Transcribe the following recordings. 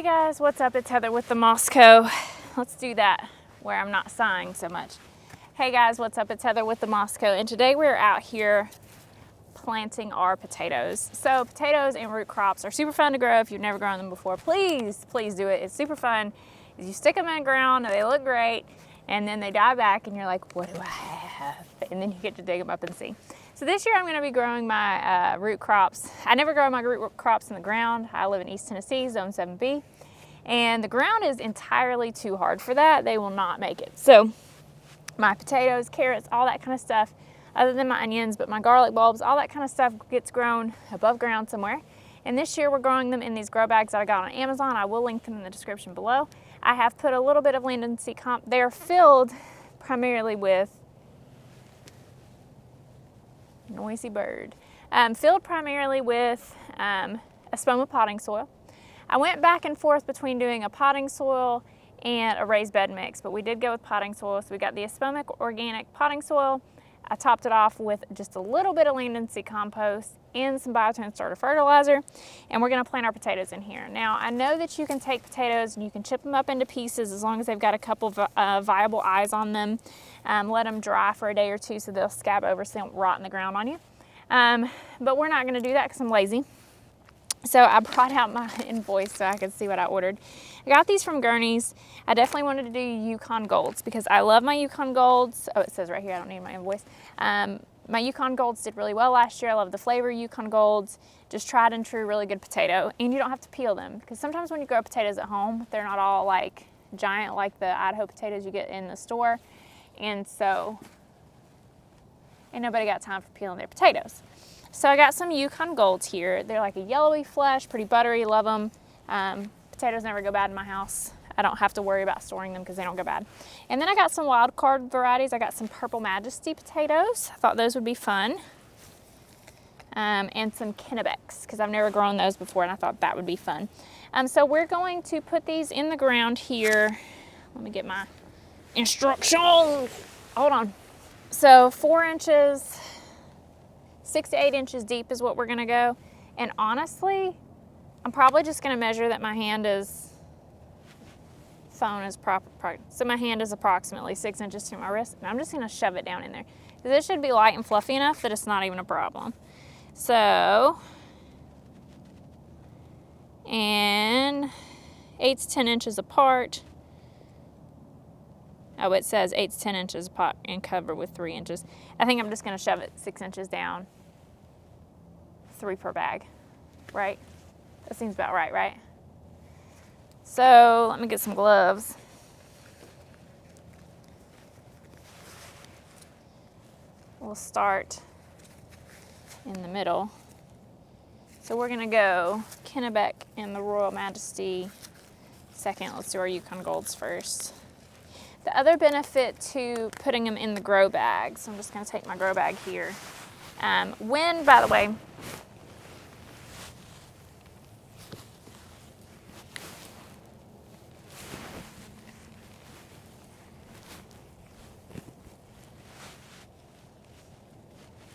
Hey guys, what's up? It's Heather with the Moscow. Let's do that where I'm not sighing so much. Hey guys, what's up? It's Heather with the Moscow, and today we're out here planting our potatoes. So potatoes and root crops are super fun to grow. If you've never grown them before, please do it. It's super fun. You stick them in the ground, they look great, and then they die back and you're like, what do I have? And then you get to dig them up and see. So this year I'm going to be growing my root crops. I never grow my root crops in the ground. I live in East Tennessee, Zone 7B, and the ground is entirely too hard for that. They will not make it. So my potatoes, carrots, all that kind of stuff, other than my onions, but my garlic bulbs, all that kind of stuff gets grown above ground somewhere. And this year we're growing them in these grow bags that I got on Amazon. I will link them in the description below. I have put a little bit of land and seed comp. They're filled primarily with noisy bird. Filled primarily with espoma potting soil. I went back and forth between doing a potting soil and a raised bed mix, but we did go with potting soil. So we got the espoma organic potting soil. I topped it off with just a little bit of land and seed compost and some biotone starter fertilizer, and we're going to plant our potatoes in here. Now, I know that you can take potatoes and you can chip them up into pieces as long as they've got a couple of viable eyes on them. Let them dry for a day or two so they'll scab over so they don't rot in the ground on you. But we're not going to do that because I'm lazy. So I brought out my invoice so I could see what I ordered. I got these from Gurney's. I definitely wanted to do Yukon Golds because I love my Yukon Golds. Oh, it says right here I don't need my invoice. My Yukon Golds did really well last year. I love the flavor of Yukon Golds. Just tried and true, really good potato. And you don't have to peel them because sometimes when you grow potatoes at home, they're not all like giant like the Idaho potatoes you get in the store. And so ain't nobody got time for peeling their potatoes. So I got some Yukon Golds here. They're like a yellowy flesh, pretty buttery, love them. Potatoes never go bad in my house. I don't have to worry about storing them because they don't go bad. And then I got some wild card varieties. I got some Purple Majesty potatoes. I thought those would be fun. And some Kennebecks because I've never grown those before and I thought that would be fun. So we're going to put these in the ground here. Let me get my instructions. Hold on. So 4 inches, 6 to 8 inches deep is what we're gonna go. And honestly, I'm probably just gonna measure that my hand is, phone is proper. So my hand is approximately 6 inches to my wrist. And I'm just gonna shove it down in there. This should be light and fluffy enough that it's not even a problem. So, and 8 to 10 inches apart. Oh, it says 8 to 10 inches apart and covered with 3 inches. I think I'm just gonna shove it 6 inches down. 3 per bag, right? That seems about right, right? So let me get some gloves. We'll start in the middle. So we're gonna go Kennebec and the Royal Majesty second. Let's do our Yukon Golds first. The other benefit to putting them in the grow bag, so I'm just gonna take my grow bag here. By the way,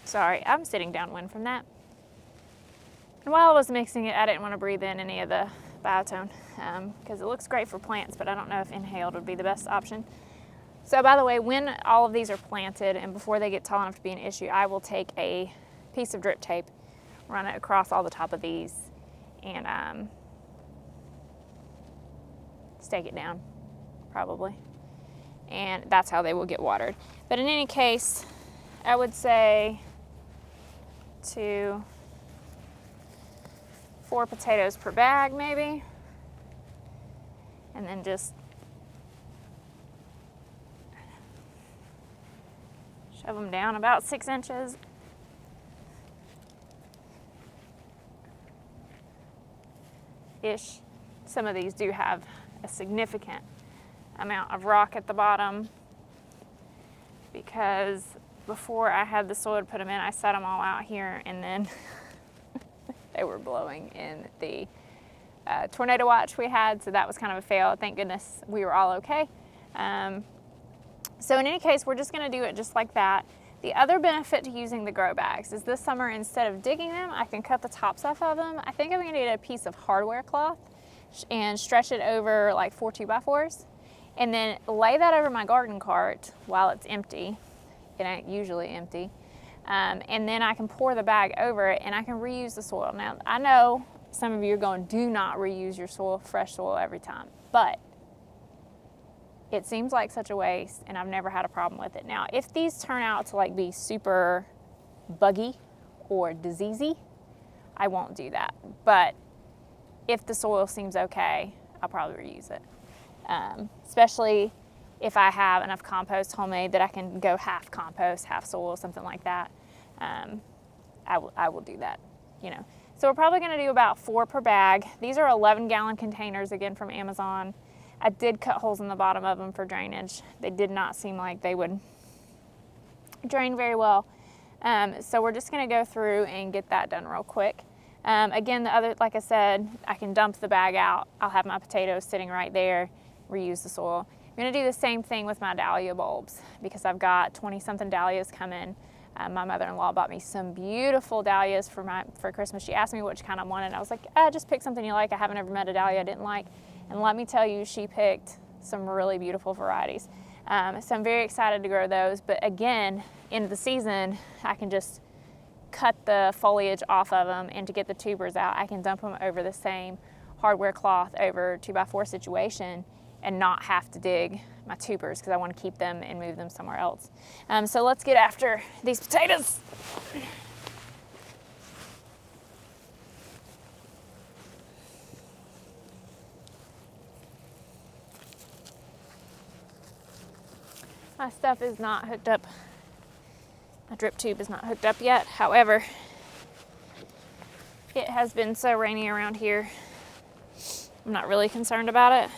sorry, I'm sitting downwind from that. And while I was mixing it, I didn't want to breathe in any of the biotone because it looks great for plants, but I don't know if inhaled would be the best option. So by the way, when all of these are planted and before they get tall enough to be an issue, I will take a piece of drip tape, run it across all the top of these, and stake it down, probably. And that's how they will get watered. But in any case, I would say 2, 4 potatoes per bag maybe, and then just shove them down about 6 inches. Ish. Some of these do have a significant amount of rock at the bottom because before I had the soil to put them in, I set them all out here and then they were blowing in the tornado watch we had, so that was kind of a fail. Thank goodness we were all okay. So in any case, we're just gonna do it just like that. The other benefit to using the grow bags is this summer, instead of digging them, I can cut the tops off of them. I think I'm gonna get a piece of hardware cloth and stretch it over like 4 2x4s, and then lay that over my garden cart while it's empty. It ain't usually empty. And then I can pour the bag over it and I can reuse the soil. Now, I know some of you are going, do not reuse your soil, fresh soil every time, but it seems like such a waste and I've never had a problem with it. Now, if these turn out to like be super buggy or diseasey, I won't do that. But if the soil seems okay, I'll probably reuse it. Especially if I have enough compost homemade that I can go half compost, half soil, something like that. I will do that, you know. So we're probably gonna do about 4 per bag. These are 11-gallon containers, again, from Amazon. I did cut holes in the bottom of them for drainage. They did not seem like they would drain very well. So we're just gonna go through and get that done real quick. Again, the other, like I said, I can dump the bag out. I'll have my potatoes sitting right there, reuse the soil. I'm gonna do the same thing with my dahlia bulbs because I've got 20-something dahlias coming. My mother-in-law bought me some beautiful dahlias for Christmas. She asked me which kind I wanted. I was like, just pick something you like. I haven't ever met a dahlia I didn't like. And let me tell you, she picked some really beautiful varieties. So I'm very excited to grow those. But again, into the season, I can just cut the foliage off of them, and to get the tubers out, I can dump them over the same hardware cloth over 2x4 situation and not have to dig my tubers because I want to keep them and move them somewhere else. So let's get after these potatoes. My stuff is not hooked up. My drip tube is not hooked up yet. However, it has been so rainy around here. I'm not really concerned about it.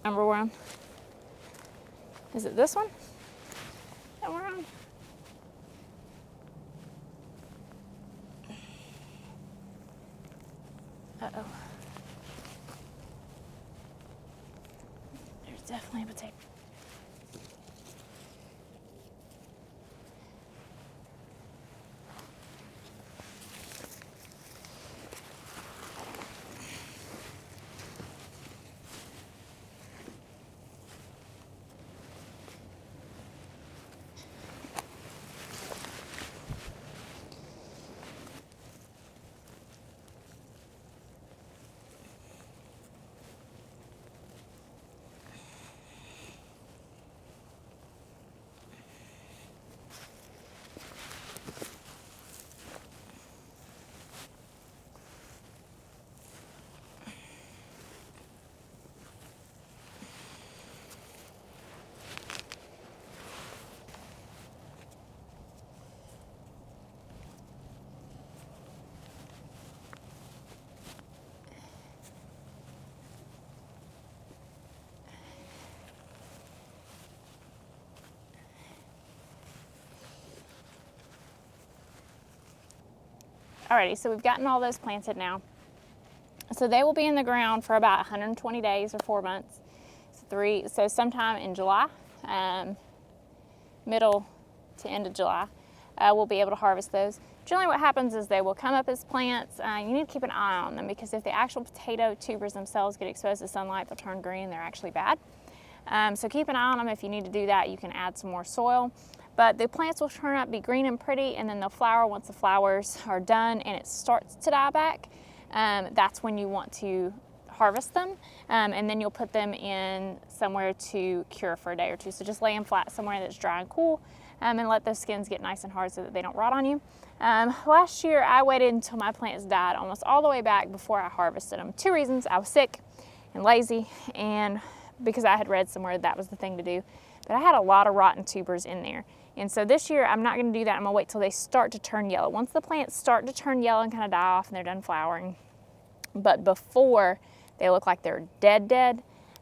Number one. Is it this one that we're on? Uh-oh. There's definitely a potato. Alrighty, so we've gotten all those planted now. So they will be in the ground for about 120 days or 4 months. So sometime in July, middle to end of July, we'll be able to harvest those. Generally what happens is they will come up as plants. You need to keep an eye on them because if the actual potato tubers themselves get exposed to sunlight, they'll turn green. They're actually bad. So keep an eye on them. If you need to do that, you can add some more soil. But the plants will turn up, be green and pretty, and then they'll flower once the flowers are done and it starts to die back. That's when you want to harvest them, and then you'll put them in somewhere to cure for a day or two. So just lay them flat somewhere that's dry and cool, and let those skins get nice and hard so that they don't rot on you. Last year, I waited until my plants died almost all the way back before I harvested them. 2 reasons: I was sick and lazy, and because I had read somewhere that was the thing to do. But I had a lot of rotten tubers in there. And so this year, I'm not gonna do that. I'm gonna wait till they start to turn yellow. Once the plants start to turn yellow and kind of die off and they're done flowering, but before they look like they're dead,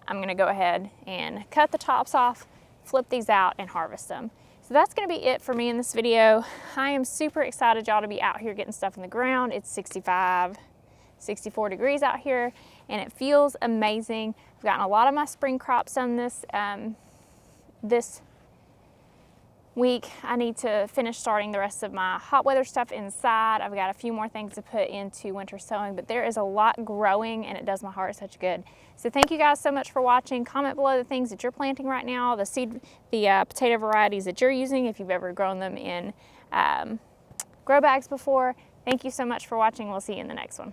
I'm gonna go ahead and cut the tops off, flip these out, and harvest them. So that's gonna be it for me in this video. I am super excited y'all to be out here getting stuff in the ground. It's 65, 64 degrees out here, and it feels amazing. I've gotten a lot of my spring crops done this week. I need to finish starting the rest of my hot weather stuff inside. I've got a few more things to put into winter sowing, but there is a lot growing and it does my heart such good. So thank you guys so much for watching. Comment below the things that you're planting right now, the potato varieties that you're using, if you've ever grown them in grow bags before. Thank you so much for watching. We'll see you in the next one.